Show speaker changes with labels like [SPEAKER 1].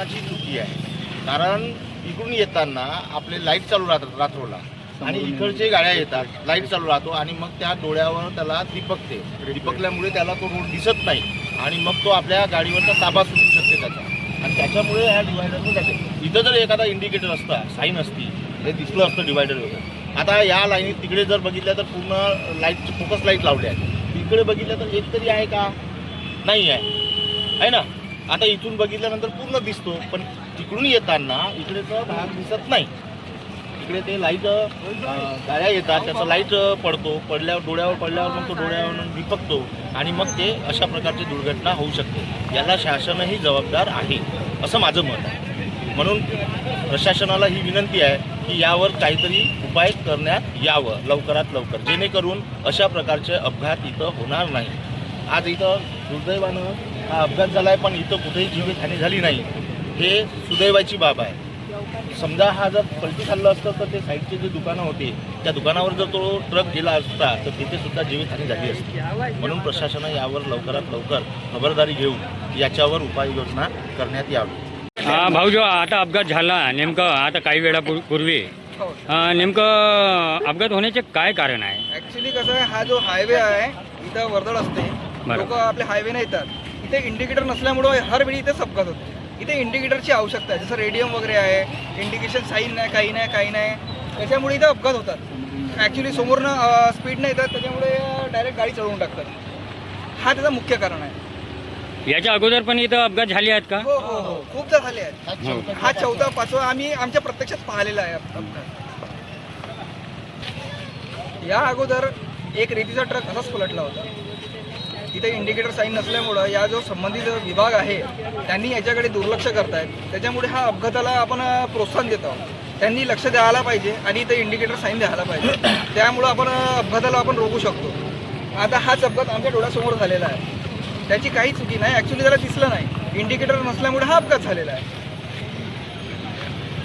[SPEAKER 1] प्रशासनाची चुकी आहे। कारण इकडून येताना आपले लाईट चालू राहतात रात्रोला आणि इकडचे गाड्या येतात, लाईट चालू राहतो आणि मग त्या डोळ्यावर त्याला दिपकते, दिपकल्यामुळे त्याला तो रोड दिसत नाही आणि मग तो आपल्या गाडीवरचा ताबा सुटू शकते त्याचा आणि त्याच्यामुळे ह्या डिवायडरवर जाते। इथं जर एखादा इंडिकेटर असता, साईन असती, हे दिसलं असतं डिवायडर वगैरे। आता या लाईनीत तिकडे जर बघितलं तर पूर्ण लाईटची फोकस लाईट लावली आहे, इकडे बघितलं तर एक तरी आहे का? नाही आहे ना। आता इथून बघितल्यानंतर पूर्ण दिसतो, पण तिकडून येताना इकडेचा भाग दिसत नाही। इकडे ते लाईट गाड्या येतात, त्याचा लाईट पडल्यावर डोळ्यावर पडल्यावर मग तो डोळ्यावर दिपकतो आणि मग ते अशा प्रकारची दुर्घटना होऊ शकते। याला शासनही जबाबदार आहे असं माझं मत आहे। म्हणून प्रशासनाला ही विनंती आहे की यावर काहीतरी उपाय करण्यात यावं लवकरात लवकर, जेणेकरून अशा प्रकारचे अपघात इथं होणार नाही। आज इथं दुर्दैवानं हा अपघात झाला आहे, पण इथं कुठेही जीवितहानी झाली नाही, हे सुदैवाची बाब आहे। समजा हा जर पलटी खाल्लं असतं तर ते साईडचे जे दुकानं होते त्या दुकानावर जर तो ट्रक गेला असता तर तिथे सुद्धा जीवितहानी झाली असती। म्हणून प्रशासनाने यावर लवकरात लवकर खबरदारी घेऊन याच्यावर उपाययोजना करण्यात यावी।
[SPEAKER 2] भाऊ, जो आता अपघात झाला नेमकं आता काही वेळापूर्वी, नेमकं अपघात होण्याचे काय कारण आहे?
[SPEAKER 3] ॲक्च्युली कसं आहे, हा जो हायवे आहे इथं वर्दळ असते, लोक आपले हायवेने येतात, इथे इंडिकेटर नसल्यामुळं हर वेळी इथेच अपघात होतो। इथे इंडिकेटरची आवश्यकता आहे, जसं रेडियम वगैरे आहे, इंडिकेशन साईन नाही, काही नाही, त्याच्यामुळे इथं अपघात होतात। ॲक्च्युली समोरनं स्पीडनं येतात, त्याच्यामुळे डायरेक्ट गाडी चढवून टाकतात। हा त्याचं मुख्य कारण आहे।
[SPEAKER 2] याच्या अगोदर पण इथं अपघात झाले आहेत का?
[SPEAKER 3] हो, खूपदा झाले आहेत। हा 4था 5वा आम्ही आमच्या प्रत्यक्षात पाहिलेला आहे अपघात। या अगोदर एक रेतीचा ट्रक असाच पलटला होता। इथे इंडिकेटर साईन नसल्यामुळं या जो संबंधित विभाग आहे त्यांनी याच्याकडे दुर्लक्ष करतायत, त्याच्यामुळे हा अपघाताला आपण प्रोत्साहन देत आहोत। त्यांनी लक्ष द्यायला पाहिजे आणि इथे इंडिकेटर साईन द्यायला पाहिजे, त्यामुळं आपण अपघाताला आपण रोखू शकतो। आता हाच अपघात आमच्या डोळ्यासमोर झालेला आहे, त्याची काही चुकी नाही, ॲक्च्युली त्याला दिसलं नाही, इंडिकेटर नसल्यामुळे हा अपघात झालेला आहे।